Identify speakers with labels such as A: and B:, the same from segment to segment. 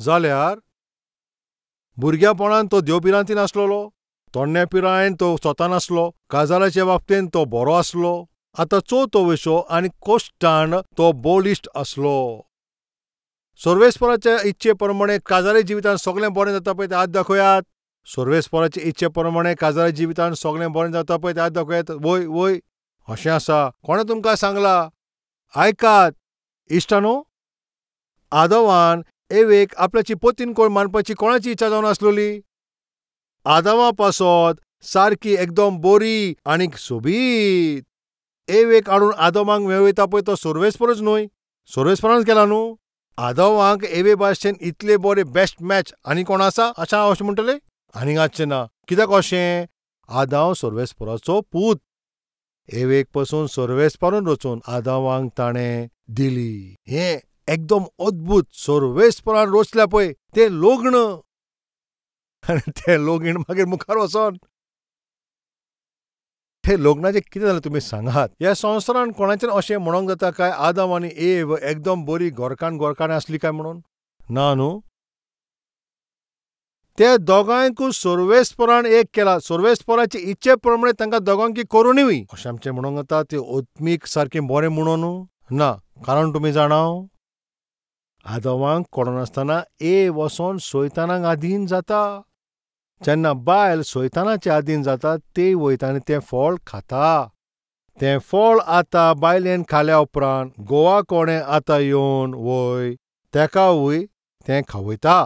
A: जाल्यार भुरग्यापणान तो देवपिरांती नासलोलो, तोंडण्या पिरायेन तो स्वता नासलो, काजाराचे बाबतींत तो बरो आसलो, आतां चवथो वयशो आनी कोश्टान तो बोलिश्ट आसलो. सर्वेस्पराच्या इच्छे प्रमाणे काजारी जिवितांत सगळें बरें जाता पळय तें आज दाखयात. सर्वेस्पराचे इच्छे प्रमाणे काजारी जिवितांत सगळें बरें जाता पळय तें आज दाखयात. वय वय अशें आसा. कोणें तुमकां सांगलां? आयकात इश्टानो. आदवान एवेक आपल्याची पत्नी कोण मानपाची कोणाची इच्छा जावन आसलोली? आदवा पासत सारकी एकदम बरी आनीक सोबीत एवेक हाडून आदमांक मेळयता पळय तो सर्वेस्परच न्हय. सर्वेस्परानच केला न्हू. आदवांक एवे भाशेन इतले बरे बेस्ट मॅच आनी कोण आसा अशें म्हणटले? आनीक आसचें ना. कित्याक अशें? आदाव सर्वेस्पराचो पूत. एवेक पासून सर्वेस्परान रचून आदावांक ताणें दिली. हें एकदम अद्भुत. सर्वेस्परान रचल्या पळय तें लग्न. आनी तें लगीण मागीर मुखार वचोन हे लग्नाचें कितें जालें तुमी सांगात. ह्या संवसारांत कोणाचें अशें म्हणूंक जाता काय आदम आनी एव एकदम बरी गोरकान आसली काय म्हणून? ना न्हू. ते दोगांयकूय सर्वेस्परान एक केला. सर्वेस्पराचे इच्छे प्रमाणे तांकां दोगांकी करुनूय अशें आमचें म्हणूंक जाता तें ओत्मीक सारकें बरें म्हणून ना. कारण तुमी जाणा आदवांक कोणानासतना एव वचोन सैतानाक आधीन जाता. जेन्ना बायल सैतानाचे आधीन जाता ते वयता आनी तें फळ खाता. तें फळ आतां बायलेन खाल्या उपरांत घोवा कोणें आतां येवन वय तेकावूय तें खावयता.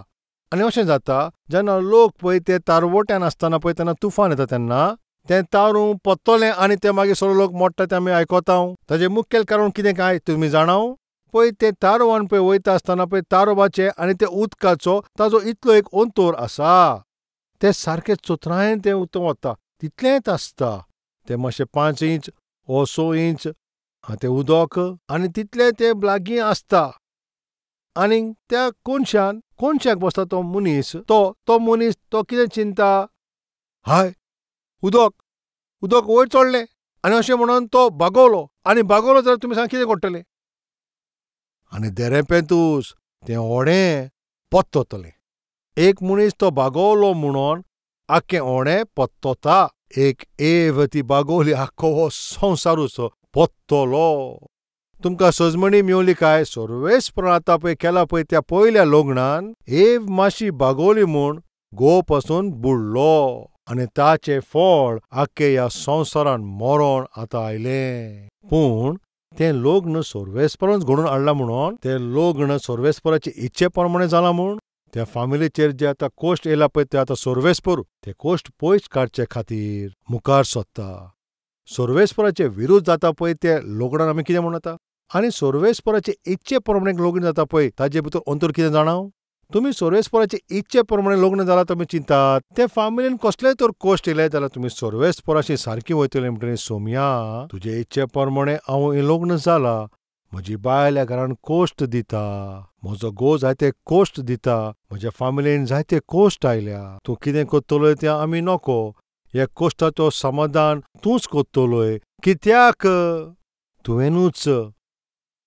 A: आनी अशें जाता जेन्ना लोक पळय ते तारवट्यान आसतना पळय तेन्ना तुफान येता तेन्ना तें तारू पत्तलें आनी ते मागीर सगळे लोक मोडटा तें आमी आयकता. ताचें मुखेल कारण कितें काय तुमी जाणा? पळय ते तारवान पळय वयता आसतना पळय तारोबाचे आनी ते उदकाचो ताजो इतलो एक अंतर आसा. तें सारकें चोत्रायेन तें उदक वता तितलेंच आसता. तें मातशें 5 इंच वो 6 इंच तें उदक आनी तितलें तें लागीं आसता. आनी त्या कोनशाक बसता तो मनीस तो कितें चिंता? हाय उदक वयर चडलें आनी अशें म्हणून तो बागवलो जाल्यार तुमी सांग कितें घडटलें? आनी देरेपेतूस तें ओडें पत्ततलें. एक मनीस तो बागवलो म्हणून आख्खें ओडें पत्तता. एक एव ती बागवली आख्खो हो संवसारूच पत्तलो. तुमकां सजमणी मेवली काय? सर्वेस्परान आतां पळय केला पळय त्या पयल्या लग्नान एव मातशी बागवली म्हूण घोव पासून बुडलो आनी ताचें फळ आख्खे ह्या संवसारान मरण आतां आयलें. पूण तें लग्न सर्वेस्परानच घडोवन हाडलां म्हणून तें लग्न सर्वेस्पराचे इच्छे प्रमाणे जालां म्हूण त्या फामिलीचेर जे आतां कोश्ट येयला पळय ते आतां सर्वेस्पर ते कोश्ट पयस काडचे खातीर मुखार सोदता. सर्वेस्पराचे विरोध जाता पळय ते लग्नान आमी कितें म्हणटा? आनी सर्वेस्पराचे इच्छे प्रमाणे लग्न जाता पळय ताचे भितर अंतर कितें जाणा? तुमी सर्वेस्पराचे इच्छे प्रमाणे लग्न जालां तुमी चिंतात. ते फामिलीन कसलेय तर कोश्ट येयले जाल्यार तुमी सर्वेस्पराशी सारकी वयतले म्हणटकीर सोमया तुजे इच्छे प्रमाणे हांव हें लग्न जालां. म्हजी बायल ह्या घरान कोश्ट दिता. म्हजो घोव जायते कोश्ट दिता. म्हज्या फामिलीन जायते कोश्ट आयल्या. तूं कितें करतलोय तें आमी नको. ह्या कोश्टाचो समाधान तूंच करतलोय. कित्याक? तुवेंनूच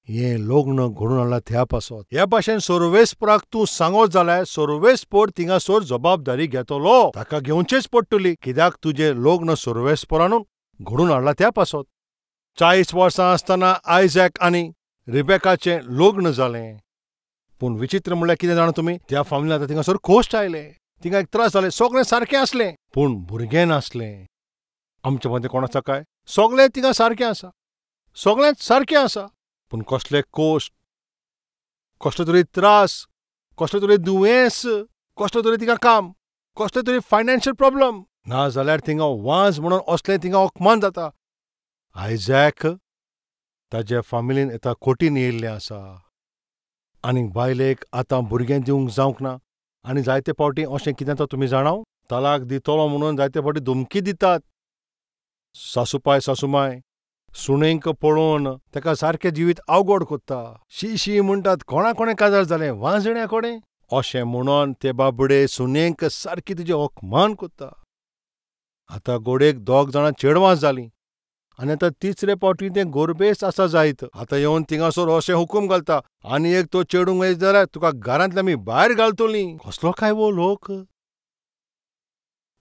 A: हें लग्न घडोवन हाडलां त्या पासत. ह्या भाशेन सर्वेस्पराक तूं सांगत जाल्यार सर्वेस्पर थिंगासर जबाबदारी घेतलो. ताका घेवचीच पडटली. कित्याक तुजें लग्न सर्वेस्परानूच घडोवन हाडलां त्या पासत. 40 वर्सां आसतना आयझॅक आनी रिबेकाचें लग्न जालें. पूण विचित्र म्हणल्यार कितें जाणा तुमी? त्या फामिलीन आतां थिंगासर कोश्ट आयले. थिंगा एक त्रास जाले. सगळें सारकें आसलें पूण भुरगें नासलें. आमचे मदें कोण आसा काय? सगळें थिंगा सारकें आसा. सगळेंच सारकें आसा. पूण कसले कोश्ट, कसले तरी त्रास, कसले तरी दुयेंस, कसले तरी थिंगा काम, कसले तरी फायनान्शियल प्रॉब्लेम ना जाल्यार थिंगा वाज म्हणून असलें थिंगा अपमान जाता. आयझॅक ताच्या फामिलीन आतां खोटीन येयल्लें आसा. आनीक बायलेक आतां भुरगें दिवंक जावंक ना. आनी जायते फावटी अशें कितें जाता तुमी जाणा? तलाक दितलो म्हणून जायते फावटी धमकी दितात. सासूपाय सासूमाय सुणेंक पळोवन ताका सारकें जिवीत अवघड कोत्ता. शी म्हणटात कोणा काजार जालें वाजण्या कोणें अशें म्हणून ते बाबडे सुनेक सारकी तुजें अपमान कोत्ता. आतां गोडेक 2 जाणां चेडवां जालीं आनी आतां तिसरे फावटी तें गोरबेस आसा जायत. आतां येवन थिंगासोर अशें हुकूम घालता, आनी एक तो चेडूंक येयत जाल्यार तुका घरांतल्यान आमी भायर घालतलीं. कसलो काय वो लोक?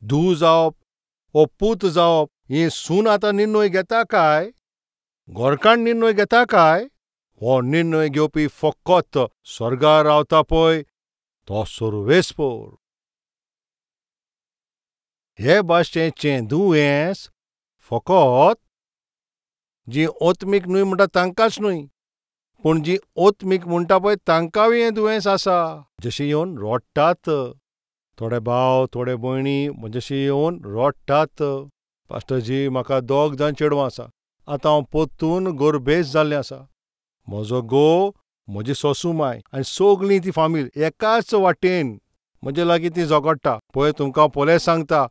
A: धूव जावप ओ पूत जावप ही सून आतां निर्णय घेता काय? घोरकान्न निर्णय घेता काय? हो निर्णय घेवपी फकत स्वर्गार रावता पळय तो सर्वेस्पोर. हे भाशेचें दुयेंस फकत जीं ओतमीक न्हय म्हणटा तांकांच न्हय, पूण जीं ओतमीक म्हणटा पळय तांकांय हें दुयेंस आसा. जशें येवन रोडटात. थोडे भाव थोडे भयणी जशें येवन रोडटात. पास्टरजी, म्हाका 2 जाण चेडवां आसा. आतां हांव पोत्तून गोरबेस जाल्लें आसा. म्हजो घोव, म्हजी सोसूमाय आनी सगळीं ती फामील एकाच वाटेन म्हजे लागीं ती झगडटा. पळय तुमकां हांव पोलें सांगता,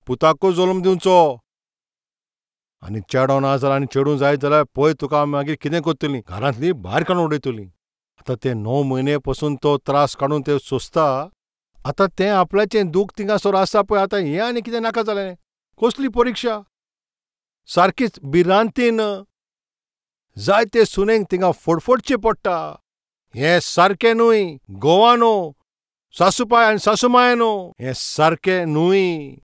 A: पुताकूच जल्म दिवचो. आनी चेडो ना जाल्यार आनी चेडूं जायत जाल्यार पळय तुका मागीर कितें करतलीं? घरांतलीं भायर काडून उडयतलीं. आतां ते 9 म्हयने पसून तो त्रास काडून ते सोंसता. आतां तें आपल्याचें दूख थिंगासोर आसा पळय, आतां हें आनी कितें नाका जालें? कसली परीक्षा? सारकीच भिरांतीन जायते सुनेक थिंगा फडफडचें पडटा. हें सारकें न्हय. घोवानो, सासूपाय आनी सासूमायनो, हें सारकें न्हय.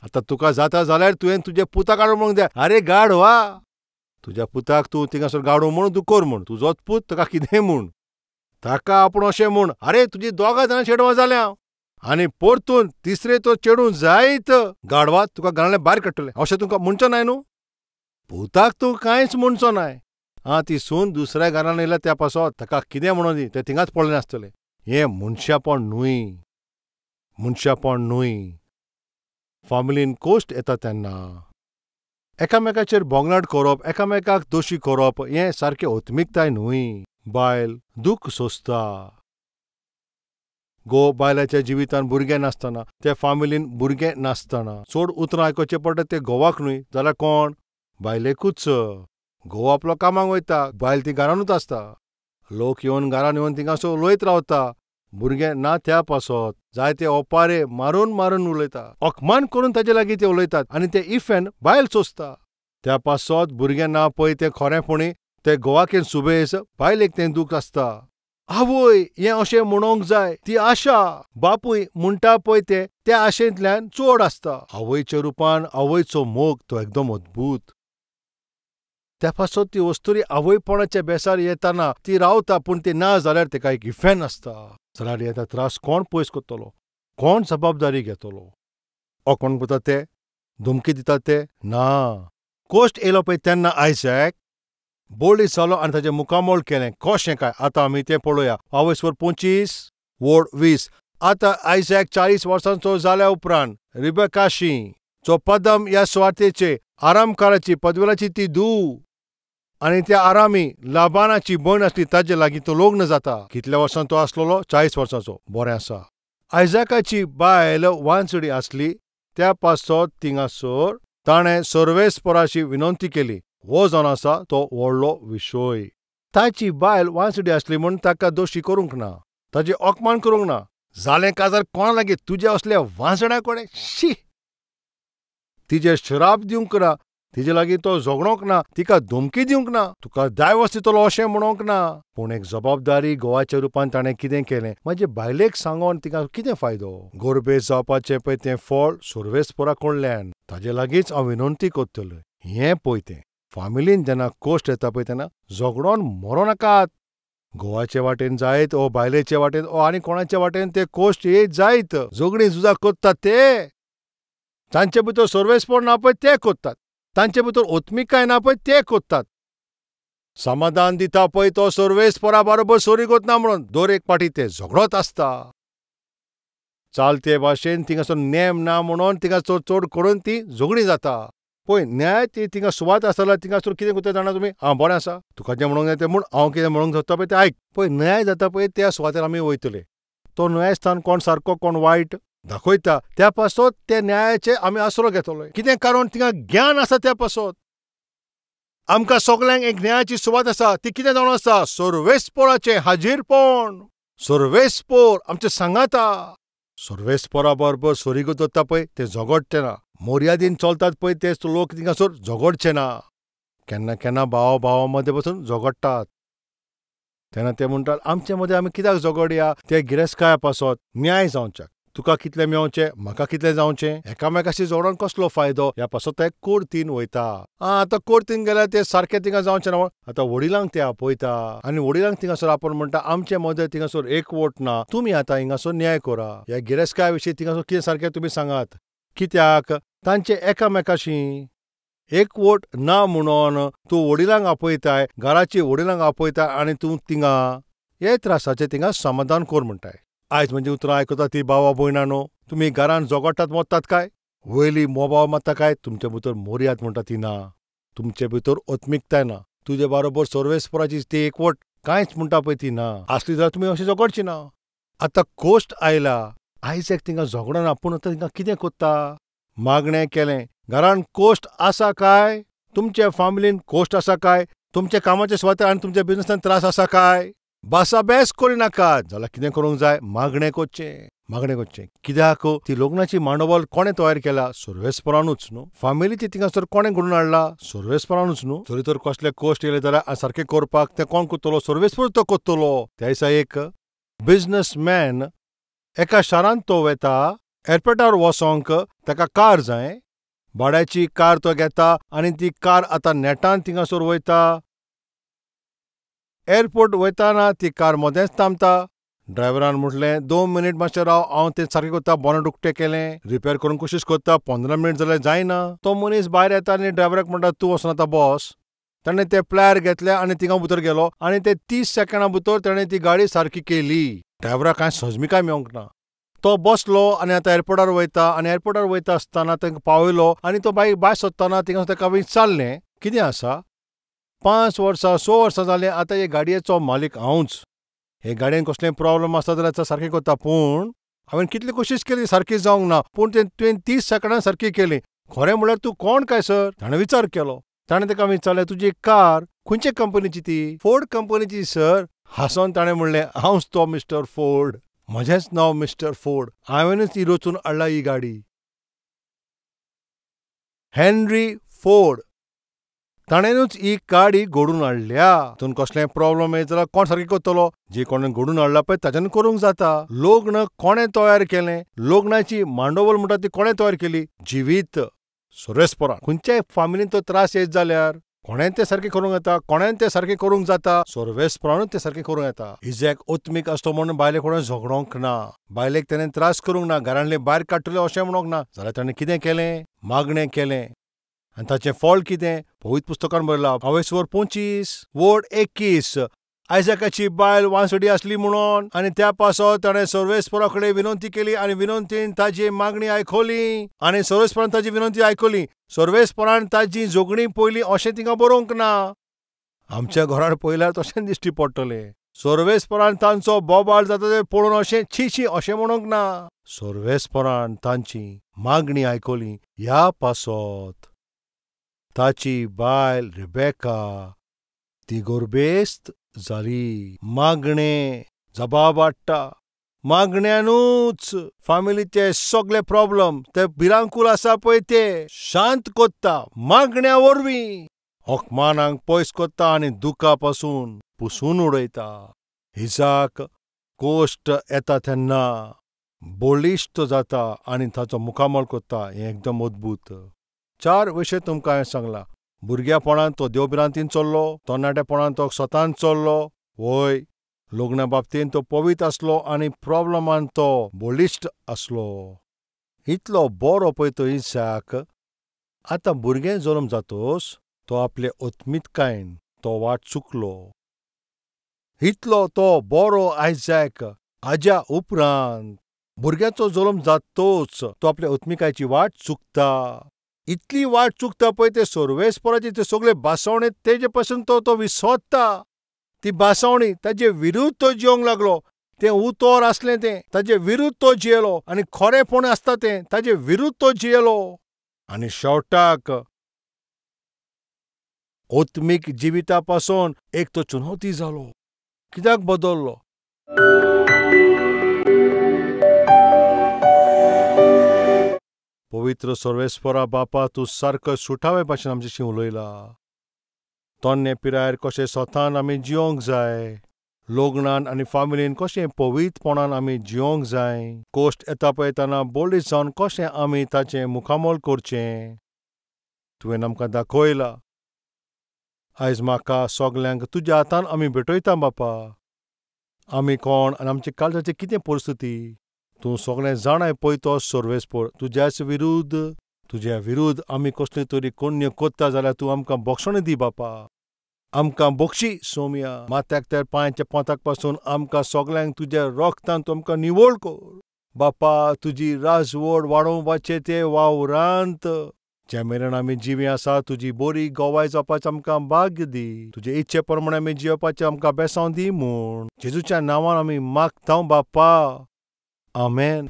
A: आतां तुका जाता जाल्यार तुवें तुजे पुताक हाडून म्हणूंक जाय, आरे गाडवा, तुज्या पुताक तूं थिंगासोर गाडो म्हूण दुकोर म्हूण. तुजोच पूत ताका कितें म्हूण. ताका आपूण अशें म्हूण, आरे तुजीं 2 जाणां चेडवां जाल्यां. आनी परतून तिसरे तो चेडूं जायत गाडवा तुका घरांतल्यान भायर काडटलें. अशें तुका म्हणचो नाय न्हू? पुताक तूं कांयच म्हणचो नाय. ती सून दुसऱ्या घरान येयल्या त्या पासत ताका कितें म्हणून दी, तें थिंगाच पडलें आसतलें. हें मनशापण न्हय. मनशापण न्हय. फामिलीन कोश्ट येता तेन्ना एकामेकाचेर बोगनाट करप, एकामेकाक दोशी करप, हें सारकें ओतमीकताय न्हय. बायल दूख सोंसता. घोव बायलाच्या जिवितांत भुरगें नासतना, त्या फामिलीन भुरगें नासतना चड उतरां आयकोचें पडटा तें घोवाक न्हय जाल्यार कोण? बायलेकूच. घोव आपलो कामाक वयता, बायल ती घरानूच आसता. लोक येवन घरान येवन थिंगासोर उलयत रावता. भुरगें ना त्या पासत जायते ओपारे मारून मारून उलयता. अकमान करून ताचे लागीं ते उलयतात आनी ते इफेन बायल सोंसता. त्या पासत भुरगें ना पळय तें खरेंपणी ते घोवाकेन सुबेज बायलेक तें दूख आसता. आवय, हें अशें म्हणोंक जाय, ती आशा. बापूय म्हणटा पळय तें त्या आशेंतल्यान चड आसता. आवयच्या रुपान आवयचो मोग तो एकदम अद्भुत. त्या पासत ती वस्तुरी आवयपणाच्या बेसार येताना ती रावता, पूण ती ना जाल्यार तेका एक इफेन आसता. जाल्यार येता त्रास कोण पयस करतलो? कोण जबाबदारी घेतलो? कोण करता ते? धुमकी दितात ते? ना. कोश्ट येयलो पळय तेन्ना आयजॅक बोल्डीस जालो आनी ताचें मुखामोल केलें. कशें काय? आतां आमी तें पळोवया. आवयसवर 25 वोड 20. आतां आयजॅक 40 वर्सांचो जाल्या उपरांत रिबेकाशी जो पदम ह्या सुवातेचे आरामकाराची पदवेलाची ती धूव आनी त्या आरामी लाबानाची भयण आसली ताचे लागीं तो लग्न जाता. कितल्या वर्सां तो आसलोलो? 40 वर्सांचो. बरें आसा. आयजॅकाची बायल वांचडी आसली. त्या पासत थिंगासोर ताणें सर्वेस्पराची विनंती केली. हो जावन आसा तो व्हडलो विशय. ताची बायल वांचडी आसली म्हूण ताका दोशी करूंक ना, ताचें अकमान करूंक ना. जालें काजार कोणा लागीं तुज्या असल्या वांचड्या कडेन? शी. तिजे श्राप दिवंक ना, तिजे लागीं तो झगडोंक ना, तिका धमकी दिवंक ना, तुका डायवोर्स दितलो अशें म्हणोंक ना. पूण एक जबाबदारी घोवाच्या रुपान ताणें कितें केलें? म्हजे बायलेक सांगोन तिका कितें फायदो? गोरबेस जावपाचें पळय तें फळ सर्वेस्परा कडल्यान. ताजे लागींच हांव विनंती करतलें. हें पळय तें फामिलीन जेन्ना कोश्ट येता पळय तेन्ना झगडोन मरो नाकात. घोवाचे वाटेन जायत ओ बायलेचे वाटेन ओ आनी कोणाच्या वाटेन ते कोश्ट येयत जायत. झगडीं झुजा करतात ते तांचे भितर सर्वेस्पण ना पळय ते कोत्तात. तांचे भितर ओत्मिकाय ना पळय ते कोत्तात. समाधान दिता पळय तो सर्वेस्परा बरोबर सोरी कोतना म्हणून दर एक पाटी ते झगडत आसता. चालते भाशेन थिंगासोर नेम ना म्हणून थिंगासोर चड करून ती झगडीं जाता. पळय न्याय ती थिंगा सुवात आसा जाल्यार थिंगासोर कितें करता जाणा तुमी? बरें आसा, तुका जें म्हणूंक जाय तें म्हूण, हांव कितें म्हणूंक सोदता पळय तें आयक. पळय न्याय जाता पळय त्या सुवातेर आमी वयतले. तो न्यायस्थान कोण सारको कोण वायट दाखयता. त्या पासत ते न्यायाचे आमी आसरो घेतलो. कितें कारण थिंगा ज्ञान आसा. त्या पासत आमकां सगल्यांक एक न्यायाची सुवात आसा. ती कितें जावन आसा? सर्वेस्पराचें हाजीरपण. सर्वेस्पर आमचें सांगाता. सर्वेस्परा बरोबर सोरी करता पळय ते झगडटे ना. मर्यादेन चलतात पळय ते लोक थिंगासर झगडचे ना. केन्ना केन्ना भावा मदें बसून झगडटात. तेन्ना ते म्हणटात आमचे मदें आमी कित्याक झगडया, ते गिरेस्तकाय पासत न्याय जावचें. तुका कितलें मेळचें, म्हाका कितलें जावचें, एकामेकाशी जोडोन कसलो फायदो ह्या पासत ते कोर्टीन वयता. आतां कोर्टीन गेल्यार ते सारकें थिंगा जावचें ना. आतां वडिलांक ते आपयता आनी वडिलांक थिंगासर आपोवन म्हणटा आमचे मदें थिंगासर एकवोट ना, तुमी आतां हिंगासर न्याय करा. ह्या गिरेस्तकाय विशीं थिंगासर कितें सारकें तुमी सांगात. कित्याक तांचे एकामेकाशी एकवोट ना म्हणून तूं वडिलांक आपयताय, घराची वडिलांक आपयताय आनी तूं थिंगा हे त्रासाचें थिंगा समाधान कोर म्हणटाय. आयज म्हणजे उतरां आयकता ती भावा भयणांनो, तुमी घरांत झगडटात मोडटात काय, वयली मोबाव मारता काय, तुमचे भितर मोरयाद म्हणटा ती ना. तुमचे भितर ओत्मीकताय ना. तुजे बरोबर सर्वेस्पराची ती एकवट कांयच म्हणटा पळय ती ना. आसली जाल्यार तुमी अशी झगडची ना. आतां कोश्ट आयला, आयज एक थिंगा झगडना पूण आतां थिंगा कितें कोत्ता. मागणें केलें, घरान कोश्ट आसा काय, तुमचे फामिलीन कोश्ट आसा काय, तुमच्या कामाच्या सुवातेर आनी तुमच्या बिझनसांत त्रास आसा काय. बासाबेस करिनाकात जाल्यार कितें करूंक जाय, मागणें करचें. कित्याक ती लग्नाची मांडवल कोणें तयार केला, सर्वेस्परानूच न्हू. फामिलीची थिंगासर कोणें घडोवन हाडला, सर्वेस्परानूच न्हू. जरी तर कसले कोश्ट येले जाल्यार सारकें करपाक ते कोण कोत्तलो, सर्वेस्पर तो कोत्तलो. त्या दिसा एक बिझनसमॅन एका शारांत तो वता, एअरपोर्टार वचोंक ताका कार जाय. भाड्याची कार तो घेता आनी ती कार आतां नेटान थिंगासर वयता. एअरपोर्ट वयताना ती कार मदेंच थांबता. ड्रायव्हरान म्हटलें 2 मिनीट मातशें राव, हांव तें सारकें करता. बोनेट उक्तें केलें, रिपेर करूंक कोशिश करता. 15 मिनीट जाल्यार जायना. तो मनीस भायर येता आनी ड्रायव्हराक म्हणटा तूं वचून आतां बस. ताणें तें प्लायर घेतलें आनी थिंगा भितर गेलो आनी ते 30 सेकंडां भितर ताणें ती गाडी सारकी केली. ड्रायव्हराक कांय सजमिकाय मेळोंक ना. तो बसलो आनी आतां एअरपोर्टार वयता आनी एअरपोर्टार वयता आसतना तांकां पावयलो आनी तो भायर सरतना थिंगा ताका विचारलें कितें आसा. 5 वर्सां 6 वर्सां जालीं आतां हे गाडयेचो मालीक हांवूच. हे गाडयेन कसलेंय प्रॉब्लम आसता जाल्यार तो सारकें करता, पूण हांवें कितली कोशिश केली सारकी जावंक ना, पूण तुवें 30 सेकंडां सारकी केली. खरें म्हळ्यार तूं कोण काय सर. ताणें विचार केलो. ताणें ताका विचारलें तुजी कार खंयचे कंपनीची ती. फोर्ड कंपनीची सर. हांसोन ताणें म्हणलें हांवूच तो मिस्टर फोर्ड. म्हजेंच नांव मिस्टर फोर्ड. हांवेनच ही रचून हाडला ही गाडी. हेनरी फोर्ड ताणेनूच ही गाडी घडोवन हाडल्या. तातूंत कसलेंय प्रॉब्लेम येत जाल्यार कोण सारकें करतलो. जी कोणें घडोवन हाडला पळय ताच्यान करूंक जाता. लग्न कोणें तयार केलें, लग्नाची मांडवल म्हणटा ती कोणें तयार केली, जिवीत. सर्वेस्परान खंयच्याय फामिलीन तो त्रास येत जाल्यार कोणें तें सारकें करूंक येता, कोणें तें सारकें करूंक जाता. सर्वेस्परानूच तें सारकें करूंक येता. इज्याक ओत्मीक आसलो म्हणून बायले कोणें झगडोंक ना. बायलेक ताणें त्रास करूंक ना, घरांतले भायर काडटले अशें म्हणोंक ना. जाल्यार ताणें कितें केलें, मागणें केलें. आनी ताचें फळ कितें, पवित्र पुस्तकान बरयलां. 25 वोड 21. आयजाकाची बायल वांसडी आसली म्हणून आनी त्या पासत ताणें सर्वेस्परा कडेन विनंती केली आनी विनंतीन ताजी मागणी आयकली आनी सर्वेस्परान ताजी विनंती आयकली. सर्वेस्परान ताजी जोगणी पयली अशें तिंगा बरोवंक ना. आमच्या घरांत पयल्यार तशें दिश्टी पडटलें. सर्वेस्परान तांचो बोबाळ जाता तें पळोवन अशें छी अशें म्हणोंक ना. सर्वेस्परान तांची मागणी आयकली. ह्या पासत ताची बायल रिबेका ती गर्भेस्त जाली. मागणें जबाब हाडटा. मागण्यांनूच फामिलीचे सगळे प्रॉब्लेम ते भिरांकूळ आसा पळय ते शांत कोत्ता. मागण्या वरवीं होकमानांक पयस कोत्ता आनी दुखा पासून पुसून उडयता. हिजाक कोश्ट येता तेन्ना बळिश्ट जाता आनी ताचो मुखामळ कोत्ता. हें एकदम अद्भुत. 4 विशय तुमकां हांवें सांगला. भुरग्यापणांत तो देवभिरांतीन चल्लो, तरणाटेपणांत तो स्वतान चल्लो, वय लग्ना बाबतींत तो पवित्र आसलो आनी प्रॉब्लमांत तो बळिश्ट आसलो. इतलो बरो पळय तो इसाक. आतां भुरगें जल्म जातोच तो आपले ओत्मीकतायेन तो वाट चुकलो. इतलो तो बरो आयजाक हाज्या उपरांत भुरग्याचो जल्म जातोच तो आपल्या ओत्मीकायेची वाट चुकता. इतली वाट चुकता पळय ते सर्वेस्पराची ते सगळे बासवणे तेजे पासून तो विसोत्ता. ती बासवणी ताजे विरुद्ध तो जियोंक लागलो. तें उतोर आसलें तें ताजे विरुद्ध तो जियेलो आनी खरेंपण आसता तें ताजे विरुद्ध तो जियेलो. आनी शेवटाक ओत्मीक जिविता पासून एक तो चुनवती जालो. कित्याक बदल्लो. पवित्र सर्वेस्परा बापा तूं सारको सुटावे भाशेन आमचेशी उलयला. तोन्ने पिरायेर कशें स्वतान आमी जियोंक जाय, लग्नान आनी फॅमिलीन कशें पवित्रपणान आमी जियोंक जाय, कोश्ट येता पळयतना बोल्डीस जावन कशें आमी ताचें मुखामोल करचें तुवें आमकां दाखयलां. आयज म्हाका सगल्यांक तुज्या हातान आमी भेटयता बापा. आमी कोण आनी आमचे काळजाची कितें परिस्थिती तूं सगळें जाणाय पळय. तो सर्वेस्पर तुज्या विरुद्ध आमी कसली तरी कोण्य कोत्ता जाल्यार तूं आमकां बोक्षण दी बापा. आमकां बक्षी सोमया. माथ्याक त्या पांयाच्या पोंताक पासून आमकां सगल्यांक तुज्या रोगतान तूं आमकां निवळ कर बापा. तुजी राजवड वाडोवपाचें ते वावरांत जे मेरेन आमी जिवी आसा तुजी बरी गोवाय जावपाचें आमकां भाग्य दी. तुजे इच्छे प्रमाणे आमी जियोवपाचें आमकां बेसांव दी म्हूण जेजूच्या नांवान आमी मागता बापा. आमेन.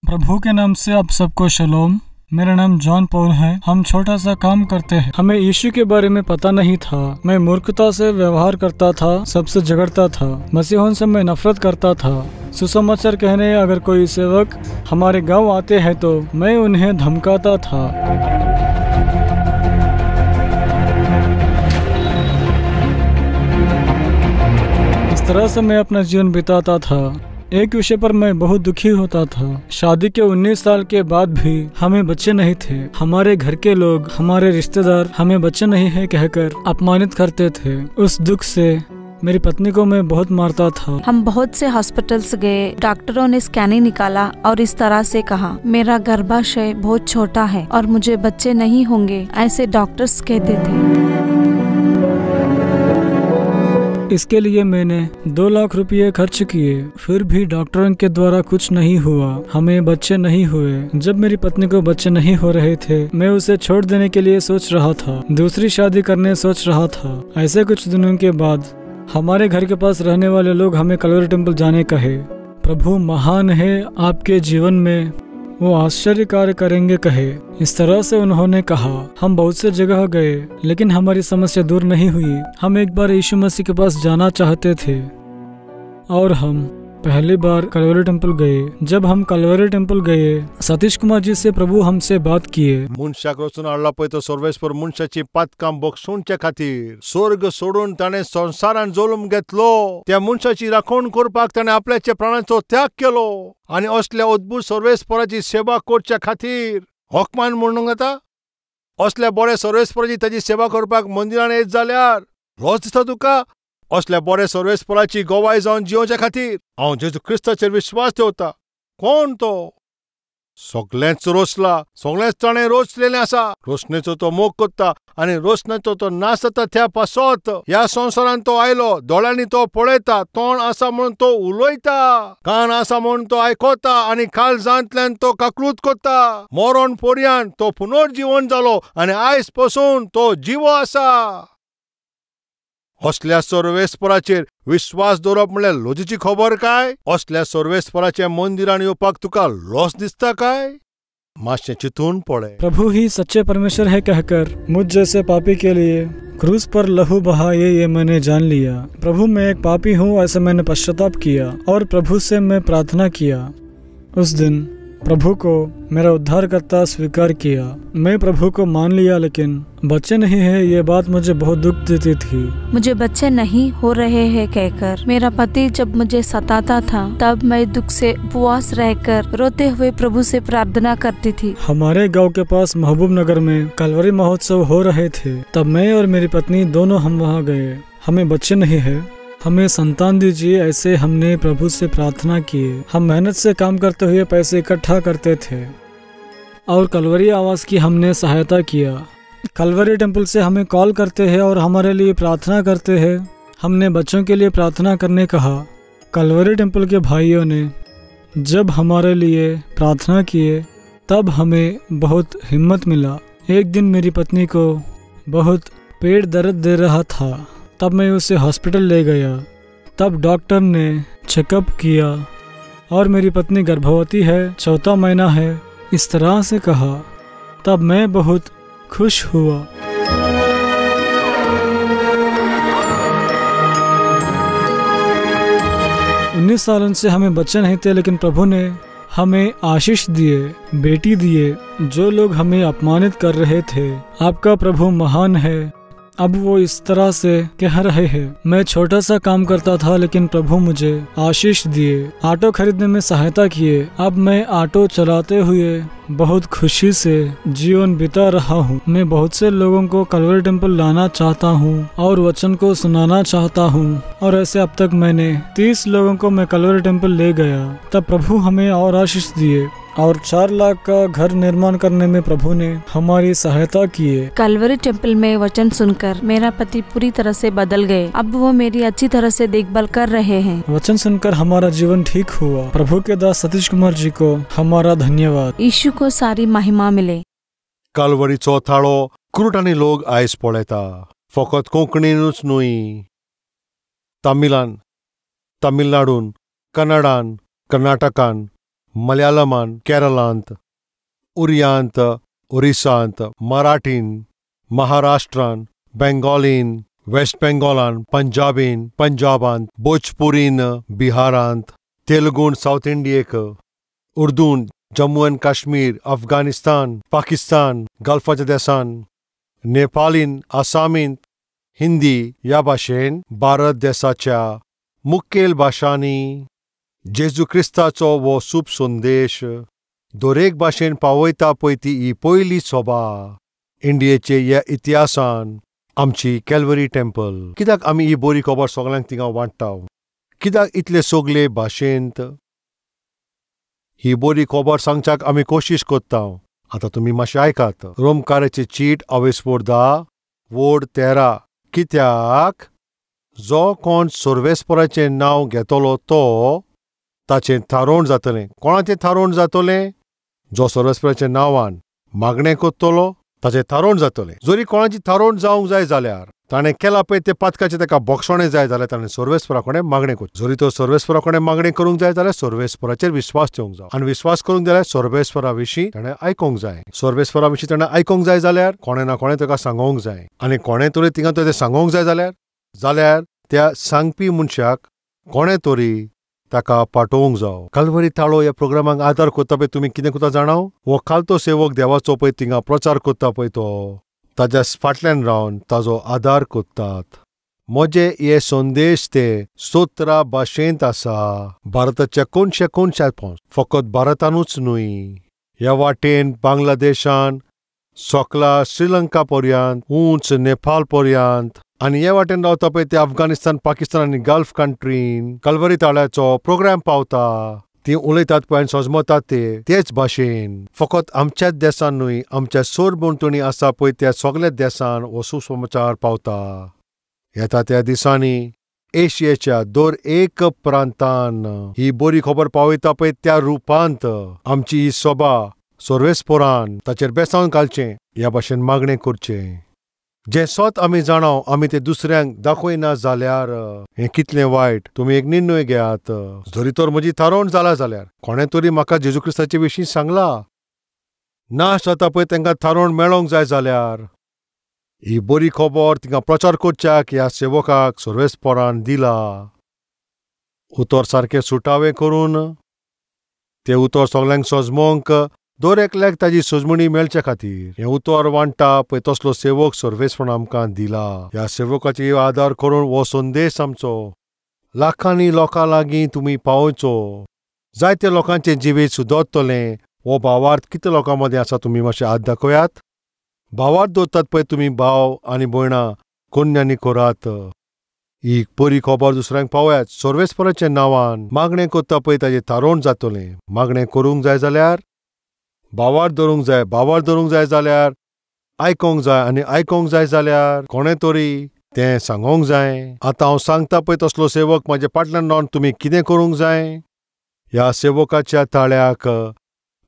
B: प्रभु के नाम से आप सबको शलोम. मेरा नाम जॉन पॉल है. हम छोटा सा काम करते हैं. हमें यीशु के बारे में पता नहीं था. मैं मूर्खता से व्यवहार करता था, सबसे झगड़ता था, मसीहों से मैं नफरत करता था. सुसमाचार कहने अगर कोई सेवक हमारे गांव आते हैं तो मैं उन्हें धमकाता था. इस तरह से मैं अपना जीवन बिताता था. एक विषय पर मैं बहुत दुखी होता था. शादी के 19 साल के बाद भी हमें बच्चे नहीं थे. हमारे घर के लोग, हमारे रिश्तेदार हमें बच्चे नहीं है कहकर अपमानित करते थे. उस दुख से मेरी पत्नी को मैं बहुत मारता था.
C: हम बहुत से हॉस्पिटल्स गए. डॉक्टरों ने स्कैनिंग निकाला और इस तरह से कहा मेरा गर्भाशय बहुत छोटा है और मुझे बच्चे नहीं होंगे, ऐसे डॉक्टर्स कहते थे.
B: इसके लिए मैंने 2 लाख रुपये खर्च किए, फिर भी डॉक्टरों के द्वारा कुछ नहीं हुआ. हमें बच्चे नहीं हुए. जब मेरी पत्नी को बच्चे नहीं हो रहे थे मैं उसे छोड़ देने के लिए सोच रहा था, दूसरी शादी करने सोच रहा था. ऐसे कुछ दिनों के बाद हमारे घर के पास रहने वाले लोग हमें कलवरी टेम्पल जाने कहे. प्रभु महान है, आपके जीवन में वो आश्चर्य कार्य करेंगे कहे. इस तरह से उन्होंने कहा. हम बहुत से जगह गए लेकिन हमारी समस्या दूर नहीं हुई. हम एक बार यीशु मसीह के पास जाना चाहते थे और हम पहली बार कलवरी टेम्पल गए. जब हम कलवरी टेम्पल गए सतीश कुमार जी से प्रभु हमसे बात किए.
A: मनशाक रचून हाडला पळय तो सर्वेस्पर मनशाची पातकां बोगसूंचे खातीर स्वर्ग सोडून ताणें संवसारान जल्म घेतलो. त्या मनशाची राखण करपाक ताणें आपल्याच्या प्राणाचो त्याग केलो आनी असल्या अद्भुत सर्वेस्पराची सेवा करच्या खातीर होकमान म्हणूंक येता. असल्या बऱ्या सर्वेस्पराची ताची सेवा करपाक मंदिरान येत जाल्यार लज दिसता तुका. असल्या बऱ्या सर्वेस्पराची गोवाय जावन जियोवच्या खातीर हांव जेजू क्रिस्ताचेर विश्वास ठेवता. कोण तो? सगळेंच रोसला, सगळेंच ताणें रोचलेलें आसा. रोशनेचो तो मोग करता आनी रोशनेचो तो नाश जाता त्या पासत ह्या संवसारान तो आयलो. दोळ्यांनी तो पळयता, तोंड आसा म्हणून तो उलयता, कान आसा म्हणून तो आयकता आनी काळजांतल्यान तो काकलूत करता. मरण पर्यंत तो पुनर्जीवन जालो आनी आयज पासून तो जिवो आसा. असल्या सर्वेस्पराचेर विश्वास दवरप म्हणल्यार लजेची खबर काय? असल्या सर्वेस्पराच्या मंदिरान येवपाक तुका लज दिसता काय? मातशें चिंतून पळय.
B: प्रभु ही सच्चे परमेश्वर है कहकर मुझ जैसे पापी के लिए क्रूस पर लहू बहाए ये मैंने जान लिया. प्रभु मैं एक पापी हूँ ऐसा मैंने पश्चाताप किया और प्रभु से मैं प्रार्थना किया. उस दिन प्रभु को मेरा उद्धारकर्ता स्वीकार किया. मैं प्रभु को मान लिया लेकिन बच्चे नहीं है ये बात मुझे बहुत दुख देती थी.
C: मुझे बच्चे नहीं हो रहे हैं कहकर मेरा पति जब मुझे सताता था तब मैं दुख से उपवास रहकर रोते हुए प्रभु से प्रार्थना करती थी.
B: हमारे गांव के पास महबूब नगर में कलवरी महोत्सव हो रहे थे. तब मैं और मेरी पत्नी दोनों हम वहाँ गए. हमें बच्चे नहीं है, हमें संतान दीजिए ऐसे हमने प्रभु से प्रार्थना किए. हम मेहनत से काम करते हुए पैसे इकट्ठा करते थे और कलवरी आवास की हमने सहायता किया. कलवरी टेम्पल से हमें कॉल करते हैं और हमारे लिए प्रार्थना करते हैं. हमने बच्चों के लिए प्रार्थना करने कहा. कलवरी टेम्पल के भाइयों ने जब हमारे लिए प्रार्थना किए तब हमें बहुत हिम्मत मिला. एक दिन मेरी पत्नी को बहुत पेट दर्द दे रहा था. तब मैं उसे हॉस्पिटल ले गया. तब डॉक्टर ने चेकअप किया और मेरी पत्नी गर्भवती है, 4वां महीना है, इस तरह से कहा. तब मैं बहुत खुश हुआ. इतने सालों से हमें बच्चे नहीं थे, लेकिन प्रभु ने हमें आशीष दिए, बेटी दिए। जो लोग हमें अपमानित कर रहे थे, आपका प्रभु महान है। अब वो इस तरह से कह रहे हैं, मैं छोटा सा काम करता था लेकिन प्रभु मुझे आशीष दिए, ऑटो खरीदने में सहायता किए। अब मैं ऑटो चलाते हुए बहुत खुशी से जीवन बिता रहा हूँ। मैं बहुत से लोगों को कलवरी टेम्पल लाना चाहता हूँ और वचन को सुनाना चाहता हूँ, और ऐसे अब तक मैंने 30 लोगों को मैं कलवरी टेम्पल ले गया। तब प्रभु हमें और आशीष दिए, और 4 लाख का घर निर्माण करने में प्रभु ने हमारी सहायता किए।
C: कलवरी टेम्पल में वचन सुनकर मेरा पति पूरी तरह से बदल गए। अब वो मेरी अच्छी तरह से देखभाल कर रहे हैं।
B: वचन सुनकर हमारा जीवन ठीक हुआ। प्रभु के दास सतीश कुमार जी को हमारा धन्यवाद।
C: यीशु को सारी महिमा मिले।
A: कालवरीचो थाळो क्रूटांनी लोक आयज पळयता, फकत कोंकणीनूच न्हय, तामिलान, तामिळनाडून, कन्नडान, कर्नाटकान, मलयाळमान, केरळांत, उरियांत, ओरिसांत, मराठीन, महाराष्ट्रान, बेंगॉलीन, वेस्ट बेंगॉलान, पंजाबीन, पंजाबांत, भोजपुरीन, बिहारांत, तेलुगून साऊथ इंडियेक, उर्दून जम्मू अँड काश्मीर, अफगाणिस्तान, पाकिस्तान, गल्फाच्या देशांत, नेपालीन, आसामींत, हिंदी ह्या भाशेन भारत देशाच्या मुखेल भाशांनी जेजू क्रिस्ताचो वो सूप संदेश दरेक भाशेन पावयता पळय ती ही पयली सभा इंडियेचे ह्या इतिहासान आमची कॅल्वरी टेम्पल। कित्याक आमी ही बरी खबर सगळ्यांक थिंगा वांट्टाव? कित्याक इतले सगळे भाशेंत ही बरी खबर सांगच्याक आमी कोशिश कोत्ता। आतां तुमी मातशें आयकात। रोमकाराचे चीट अवेस्पोर 10 वोड 13। कित्याक जो कोण सर्वेस्पराचें नांव घेतलो तो ताचें थारोवण जातलें। कोणाचें थारोवण जातलें? जो सर्वेस्पराच्या नांवान मागणें कोत्तलो ताचें थारोवण जातलें। जरी कोणाची थारोवण जावंक जाय जाल्यार ताणें केला पळय ते पातकाचें ताका बोक्षणें जाय जाल्यार ताणें सर्वेस्परा कडेन मागणें करचें। जरी तो सर्वेस्परा कडेन मागणें करूंक जाय जाल्यार सर्वेस्पराचेर विश्वास ठेवंक जाय, आनी विश्वास करूंक जाल्यार सर्वेस्परा विशीं ताणें आयकूंक जाय। सर्वेस्परा विशीं ताणें आयकूंक जाय जाल्यार कोणें ना कोणें ताका सांगोंक जाय, आनी कोणें तरी थिंगा तें सांगोंक जाय जाल्यार त्या सांगपी मनशाक कोणें तरी ताका पाठोवंक जावो। कल्वरी थाळो ह्या प्रोग्रामाक आदार करता पळय तुमी कितें करता जाणां? हो खालतो सेवक देवाचो पळय थिंगा प्रचार करता पळय तो ताच्या फाटल्यान रावन ताजो आदार करतात। म्हजे हे संदेश ते 17 भाशेंत आसा, भारताच्या कोणशे फकत भारतानूच न्हय, ह्या वाटेन बांगलादेशान सोकला श्रीलंका पर्यंत, उंच नेपाल पर्यंत, आनी हे वाटेन रावता पळय ते अफगाणिस्तान, पाकिस्तान आनी गल्फ कंट्रीन कल्वरी थाळ्याचो प्रोग्राम पावता। ती उलयतात पळय आनी सजमतात तेच भाशेन। फकत आमच्याच देशान न्हय, आमच्या सोरभोंवतणी आसा पळय त्या सगळ्या देशान हो सुसमाचार पावता। येता त्या दिसांनी एशियेच्या दर एक प्रांतान ही बरी खबर पावयता पळय त्या रुपांत आमची ही सभा सर्वेस्परान ताचेर बेसांव घालचें, ह्या भाशेन मागणें करचें। जें सत आमी जाणाव आमी ते दुसऱ्यांक दाखयना जाल्यार हें कितलें वायट। तुमी एक निर्णय घेयात। जरी तर म्हजी थारोवण जाला जाल्यार कोणें तरी म्हाका जेजू क्रिस्ताचे विशीं सांगला, नाश जाता पळय तांकां थारोवण मेळोंक जाय जाल्यार ही बरी खबर तिका प्रचार करच्याक ह्या सेवकाक सर्वेस्परान दिला। उतर सारकें सुटावें करून तें उतर सगळ्यांक सजमोवंक दर एकल्याक ताजी सजमणी मेळचे खातीर हें उतर वांट्टा पळय तसलो सेवक सर्वेस्परान आमकां दिला। ह्या सेवकाची आदार करून हो संदेश आमचो लाखांनी लोकां लागीं तुमी पावयचो। जायत्या लोकांचें जिवीत सुदरतलें। हो भावार्थ कितल्या लोकां मदें आसा तुमी मातशें हात दाखयात। भावार्थ दवरतात पळय तुमी भाव आनी भयणां कन्यांनी करात। ही बरी खबर दुसऱ्यांक पावयात। सर्वेस्पराच्या नांवान मागणें करता पळय ताजें थारोवण जातलें। मागणें करूंक जाय जाल्यार भावार्थ धरूंक जाय, भावार्थ धरूंक जाय जाल्यार आयकोंक जाय, आनी आयकोंक जाय जाल्यार कोणें तरी तें सांगोंक जाय। आतां हांव सांगता पळय तसलो सेवक म्हाजे फाटल्यान रावन तुमी कितें करूंक जाय? ह्या सेवकाच्या थाळ्याक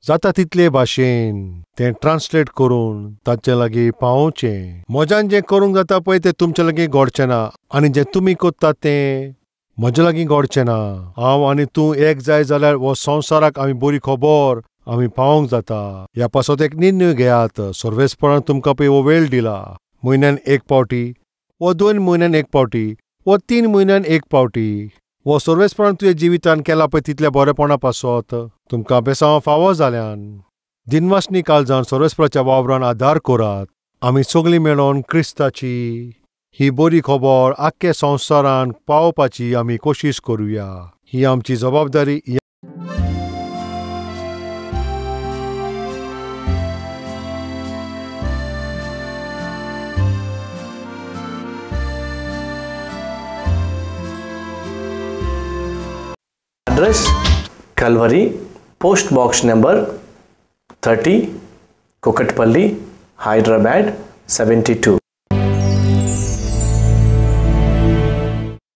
A: जाता तितले भाशेन तें ट्रान्सलेट करून ताचे लागीं पावोवचें। म्हज्यान जें करूंक जाता पळय तें तुमचे लागीं घडचें ना, आनी जें तुमी करतात तें म्हजे लागीं घडचें ना। हांव आनी तूं एक जाय जाल्यार हो संवसाराक आमी बरी खबर आमी पावोंक जाता। ह्या पासत एक निर्णय घेयात। सर्वेस्परान तुमकां पळय हो वेळ दिला, म्हयन्यान एक पावटी, वो 2 म्हयन्यान एक पावटी, वो 3 म्हयन्यान एक पावटी। वो सर्वेस्परान तुझे जिवितान केला पळय तितल्या बरेपणा पासत तुमकां अभ्यासा फावो जाल्यान दिनवासनी काळजान सर्वेस्पराच्या वावरान आदार करात. आमी सगळीं मेळोन क्रिस्ताची ही बरी खबर आख्खे संवसारान पावोवपाची आमी कोशिश करुया. ही आमची जबाबदारी.
D: Address Calvary, Post Box number 30, Kukatpalli, Hyderabad 72.